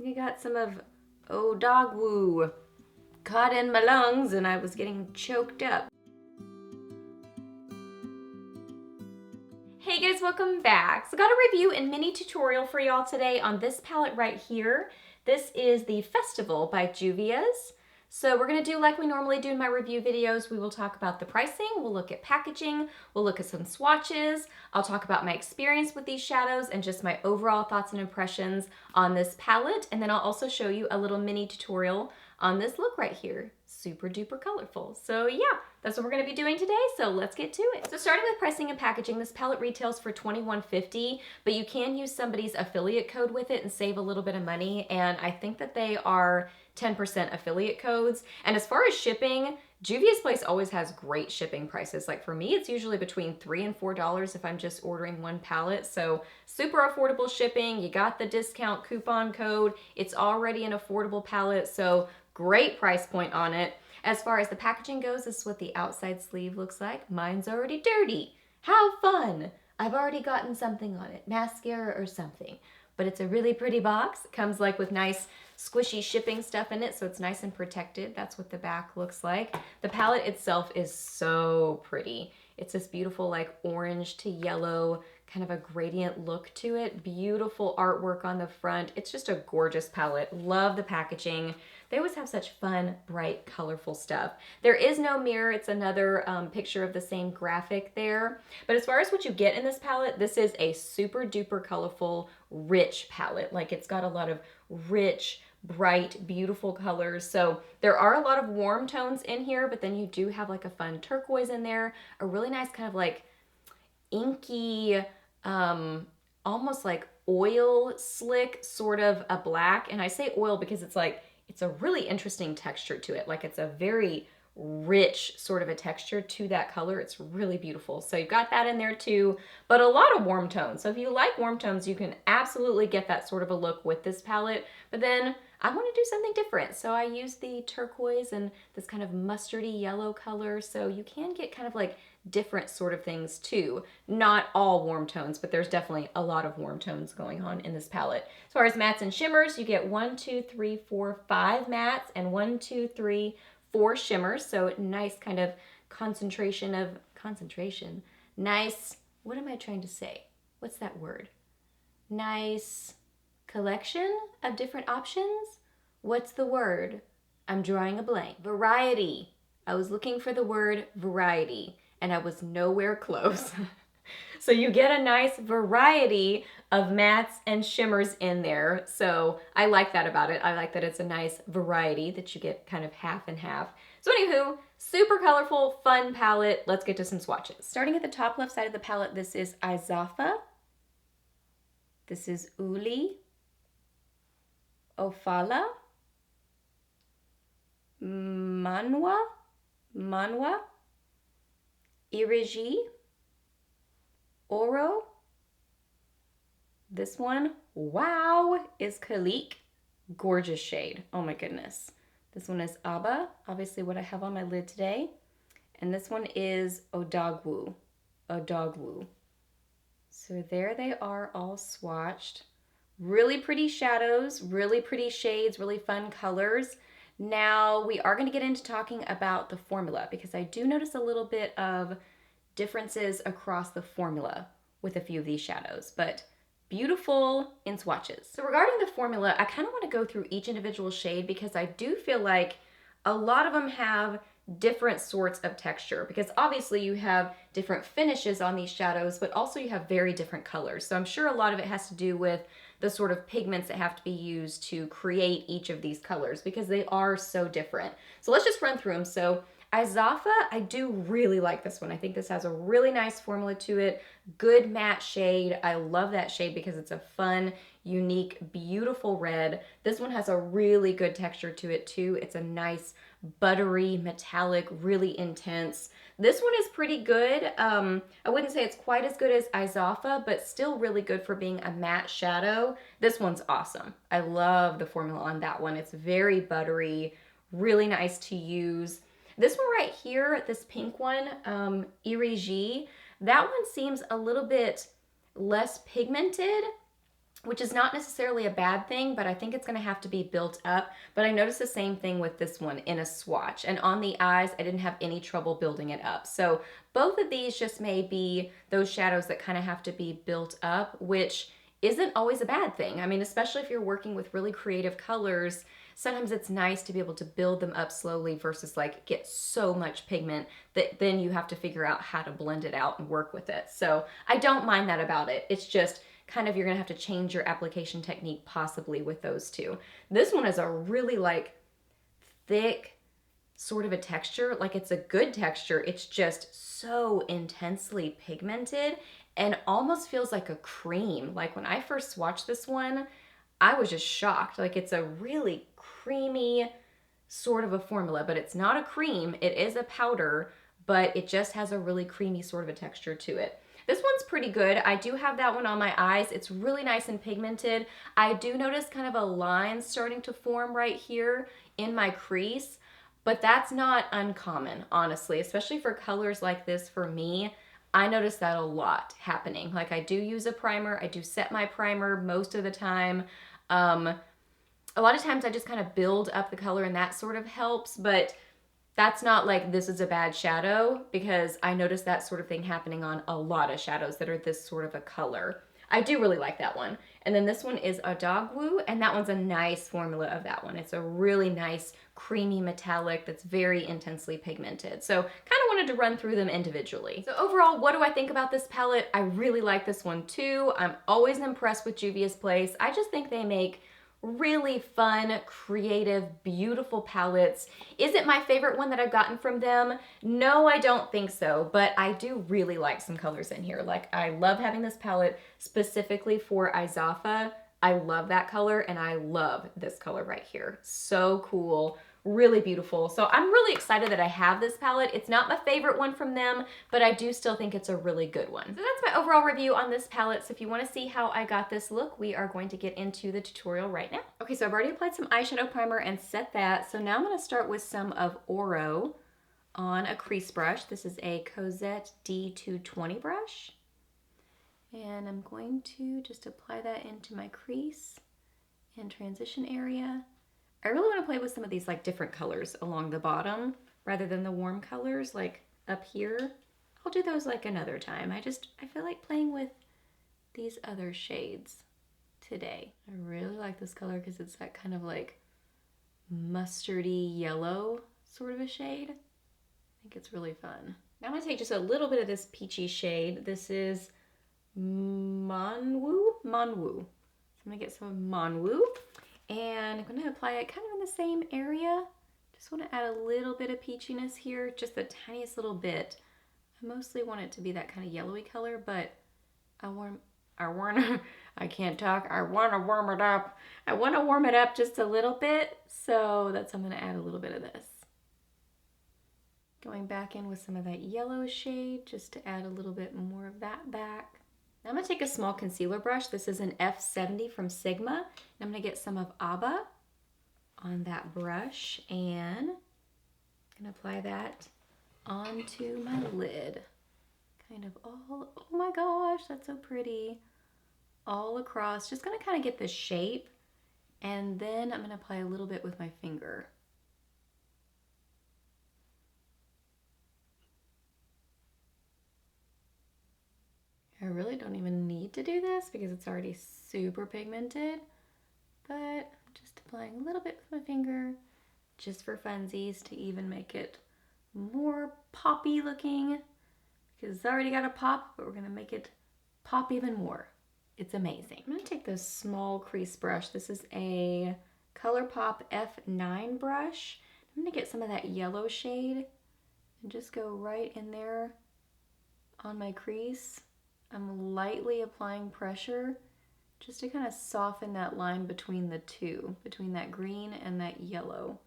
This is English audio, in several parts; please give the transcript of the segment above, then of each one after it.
I got some of Oh Dog Woo caught in my lungs and I was getting choked up. Hey guys, welcome back. So got a review and mini tutorial for y'all today on this palette right here. This is the Festival by Juvia's. So we're gonna do like we normally do in my review videos. We will talk about the pricing, we'll look at packaging, we'll look at some swatches, I'll talk about my experience with these shadows and just my overall thoughts and impressions on this palette. And then I'll also show you a little mini tutorial on this look right here. Super duper colorful. So yeah, that's what we're gonna be doing today, so let's get to it. So starting with pricing and packaging, this palette retails for $21.50, but you can use somebody's affiliate code with it and save a little bit of money, and I think that they are 10% affiliate codes. And as far as shipping, Juvia's place always has great shipping prices. Like for me, it's usually between $3 and $4 if I'm just ordering one palette. So super affordable shipping. You got the discount coupon code. It's already an affordable palette, so great price point on it. As far as the packaging goes, this is what the outside sleeve looks like. Mine's already dirty. How fun! I've already gotten something on it, mascara or something. But it's a really pretty box. It comes like with nice squishy shipping stuff in it, so it's nice and protected. That's what the back looks like. The palette itself is so pretty. It's this beautiful like orange to yellow, kind of a gradient look to it. Beautiful artwork on the front. It's just a gorgeous palette. Love the packaging. They always have such fun, bright, colorful stuff. There is no mirror. It's another picture of the same graphic there. But as far as what you get in this palette, this is a super duper colorful, rich palette. Like it's got a lot of rich, bright, beautiful colors. So there are a lot of warm tones in here, but then you do have like a fun turquoise in there, a really nice kind of like inky, almost like oil slick sort of a black. And I say oil because it's like, it's a really interesting texture to it. Like it's a very rich sort of a texture to that color. It's really beautiful. So you've got that in there too, but a lot of warm tones. So if you like warm tones, you can absolutely get that sort of a look with this palette. But then I want to do something different. So I use the turquoise and this kind of mustardy yellow color. So you can get kind of like different sort of things too. Not all warm tones, but there's definitely a lot of warm tones going on in this palette. As far as mattes and shimmers, you get 1, 2, 3, 4, 5 mattes and 1, 2, 3, 4 shimmers. So nice kind of concentration. Nice, what am I trying to say? What's that word? Nice collection of different options. What's the word? I'm drawing a blank. Variety. I was looking for the word variety and I was nowhere close. So you get a nice variety of mattes and shimmers in there. So I like that about it. I like that it's a nice variety that you get kind of half and half. So anywho, super colorful, fun palette. Let's get to some swatches. Starting at the top left side of the palette, this is Izafa. This is Uli. Ofala. Manwa. Irigi. Oro. This one, wow, is Kalik. Gorgeous shade. Oh my goodness. This one is Abba, obviously what I have on my lid today. And this one is Odogwu. So there they are all swatched. Really pretty shadows, really pretty shades, really fun colors. Now we are going to get into talking about the formula because I do notice a little bit of differences across the formula with a few of these shadows, but beautiful in swatches. So regarding the formula, I kind of want to go through each individual shade because I do feel like a lot of them have different sorts of texture because obviously you have different finishes on these shadows, but also you have very different colors. So I'm sure a lot of it has to do with the sort of pigments that have to be used to create each of these colors because they are so different. So let's just run through them. So Izafa, I do really like this one. I think this has a really nice formula to it. Good matte shade. I love that shade because it's a fun, unique, beautiful red. This one has a really good texture to it too. It's a nice, buttery, metallic, really intense. This one is pretty good. I wouldn't say it's quite as good as Izafa, but still really good for being a matte shadow. This one's awesome. I love the formula on that one. It's very buttery, really nice to use. This one right here, this pink one, Irigi, that one seems a little bit less pigmented which is not necessarily a bad thing, but I think it's gonna have to be built up. But I noticed the same thing with this one in a swatch. And on the eyes, I didn't have any trouble building it up. So both of these just may be those shadows that kind of have to be built up, which isn't always a bad thing. I mean, especially if you're working with really creative colors, sometimes it's nice to be able to build them up slowly versus like get so much pigment that then you have to figure out how to blend it out and work with it. So I don't mind that about it. It's just kind of, you're gonna have to change your application technique possibly with those two. This one is a really like thick sort of a texture. Like it's a good texture. It's just so intensely pigmented and almost feels like a cream. Like when I first swatched this one, I was just shocked. Like it's a really creamy sort of a formula, but it's not a cream. It is a powder, but it just has a really creamy sort of a texture to it. This one's pretty good. I do have that one on my eyes. It's really nice and pigmented. I do notice kind of a line starting to form right here in my crease, but that's not uncommon, honestly, especially for colors like this for me. I notice that a lot happening. Like I do use a primer. I do set my primer most of the time. A lot of times I just kind of build up the color and that sort of helps, but that's not like this is a bad shadow, because I notice that sort of thing happening on a lot of shadows that are this sort of a color. I do really like that one. And then this one is a Dog Woo, and that one's a nice formula of that one. It's a really nice creamy metallic that's very intensely pigmented. So kind of wanted to run through them individually. So overall, what do I think about this palette? I really like this one too. I'm always impressed with Juvia's Place. I just think they make really fun, creative, beautiful palettes. Is it my favorite one that I've gotten from them? No, I don't think so, but I do really like some colors in here. Like I love having this palette specifically for Izafa. I love that color, and I love this color right here. So cool. Really beautiful. So I'm really excited that I have this palette. It's not my favorite one from them, but I do still think it's a really good one. So that's my overall review on this palette. So if you want to see how I got this look, we are going to get into the tutorial right now. Okay, so I've already applied some eyeshadow primer and set that. So now I'm going to start with some of Oro on a crease brush. This is a Cozette D220 brush. And I'm going to just apply that into my crease and transition area. I really want to play with some of these like different colors along the bottom rather than the warm colors like up here. I'll do those like another time. I feel like playing with these other shades today. I really like this color because it's that kind of like mustardy yellow sort of a shade. I think it's really fun. Now I'm going to take just a little bit of this peachy shade. This is Manwoo. So I'm going to get some of Manwoo. And I'm going to apply it kind of in the same area. Just want to add a little bit of peachiness here, just the tiniest little bit. I mostly want it to be that kind of yellowy color, but I can't talk. I want to warm it up. I want to warm it up just a little bit, so that's I'm going to add a little bit of this. Going back in with some of that yellow shade, just to add a little bit more of that back. Now I'm going to take a small concealer brush. This is an F70 from Sigma. And I'm going to get some of Abba on that brush, and I'm going to apply that onto my lid. Kind of all, oh my gosh, that's so pretty. All across, just going to kind of get the shape, and then I'm going to apply a little bit with my finger. I really don't even need to do this because it's already super pigmented, but I'm just applying a little bit with my finger just for funsies to even make it more poppy looking, because it's already got a pop, but we're going to make it pop even more. It's amazing. I'm going to take this small crease brush. This is a Colourpop F9 brush. I'm going to get some of that yellow shade and just go right in there on my crease. I'm lightly applying pressure just to kind of soften that line between the two, between that green and that yellow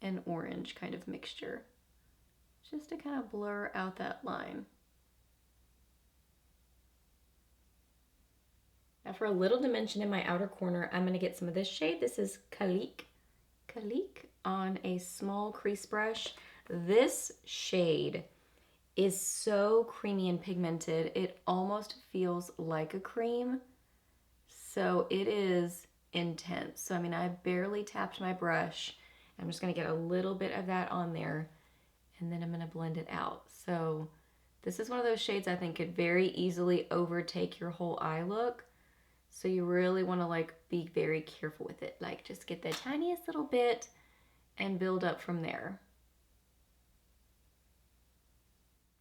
and orange kind of mixture, just to kind of blur out that line. Now for a little dimension in my outer corner, I'm going to get some of this shade. This is Kalik on a small crease brush. This shade is so creamy and pigmented, it almost feels like a cream. So it is intense. So I mean, I barely tapped my brush. I'm just gonna get a little bit of that on there, and then I'm gonna blend it out. So this is one of those shades I think could very easily overtake your whole eye look. So you really wanna like be very careful with it. Like just get the tiniest little bit and build up from there.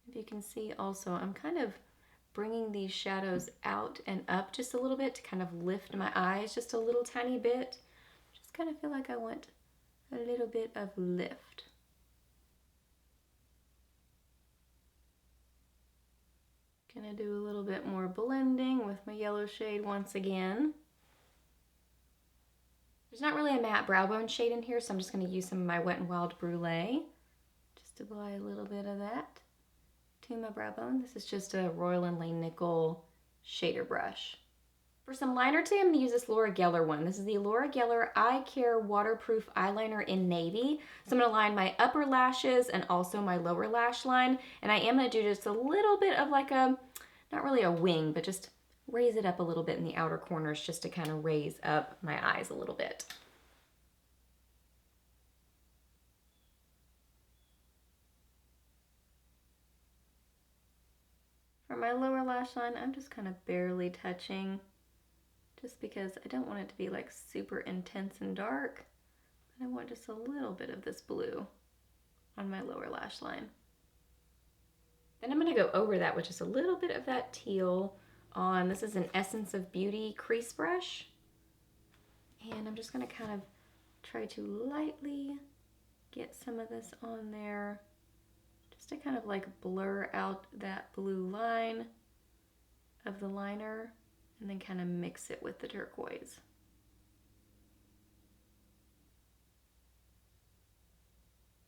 If you can see also, I'm kind of bringing these shadows out and up just a little bit to kind of lift my eyes just a little tiny bit. Just kind of feel like I want a little bit of lift. Gonna do a little bit more blending with my yellow shade once again. There's not really a matte brow bone shade in here, so I'm just gonna use some of my Wet n Wild Brûlée. Just apply a little bit of that to my brow bone. This is just a Royal and Langnickel shader brush. For some liner today, I'm gonna use this Laura Geller one. This is the Laura Geller Eye Care Waterproof Eyeliner in Navy. So I'm gonna line my upper lashes and also my lower lash line. And I am gonna do just a little bit of like a, not really a wing, but just raise it up a little bit in the outer corners just to kind of raise up my eyes a little bit. For my lower lash line, I'm just kind of barely touching, just because I don't want it to be like super intense and dark, but I want just a little bit of this blue on my lower lash line. Then I'm gonna go over that with just a little bit of that teal on, this is an Essence of Beauty crease brush. And I'm just gonna kind of try to lightly get some of this on there, just to kind of like blur out that blue line of the liner and then kind of mix it with the turquoise.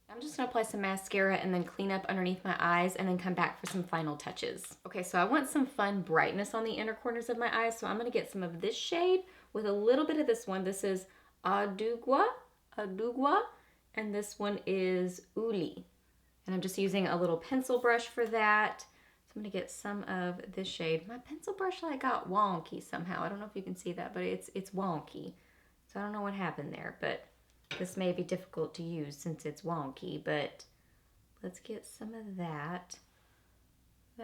I'm just gonna apply some mascara and then clean up underneath my eyes and then come back for some final touches. Okay, so I want some fun brightness on the inner corners of my eyes, so I'm gonna get some of this shade with a little bit of this one. This is Adugua, and this one is Uli. And I'm just using a little pencil brush for that. So I'm gonna get some of this shade. My pencil brush like got wonky somehow. I don't know if you can see that, but it's wonky. So I don't know what happened there, but this may be difficult to use since it's wonky, but let's get some of that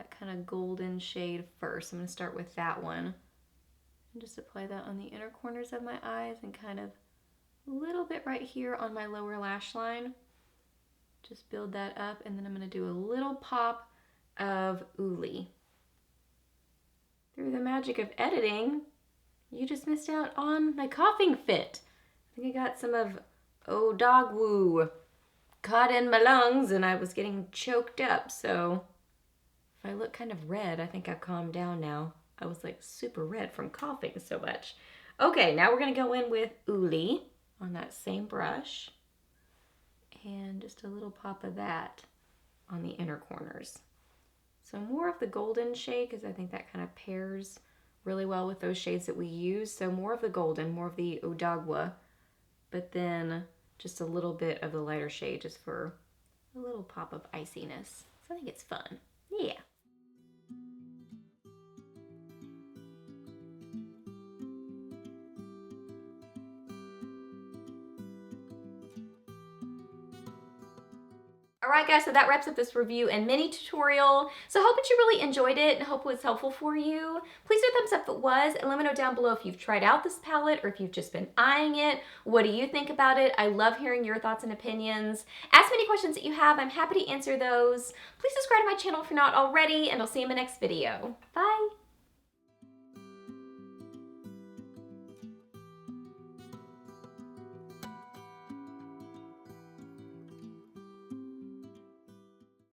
kind of golden shade first. I'm gonna start with that one and just apply that on the inner corners of my eyes and kind of a little bit right here on my lower lash line. Just build that up, and then I'm gonna do a little pop of Uli. Through the magic of editing, you just missed out on my coughing fit. I think I got some of Odogwu caught in my lungs and I was getting choked up, so if I look kind of red, I think I've calmed down now. I was like super red from coughing so much. Okay, now we're gonna go in with Uli on that same brush. And just a little pop of that on the inner corners. So more of the golden shade, because I think that kind of pairs really well with those shades that we use. So more of the golden, more of the Odogwu, but then just a little bit of the lighter shade just for a little pop of iciness. So I think it's fun. Yeah. Alright guys, so that wraps up this review and mini tutorial. So I hope that you really enjoyed it and hope it was helpful for you. Please do a thumbs up if it was, and let me know down below if you've tried out this palette or if you've just been eyeing it. What do you think about it? I love hearing your thoughts and opinions. Ask me any questions that you have. I'm happy to answer those. Please subscribe to my channel if you're not already, and I'll see you in my next video. Bye!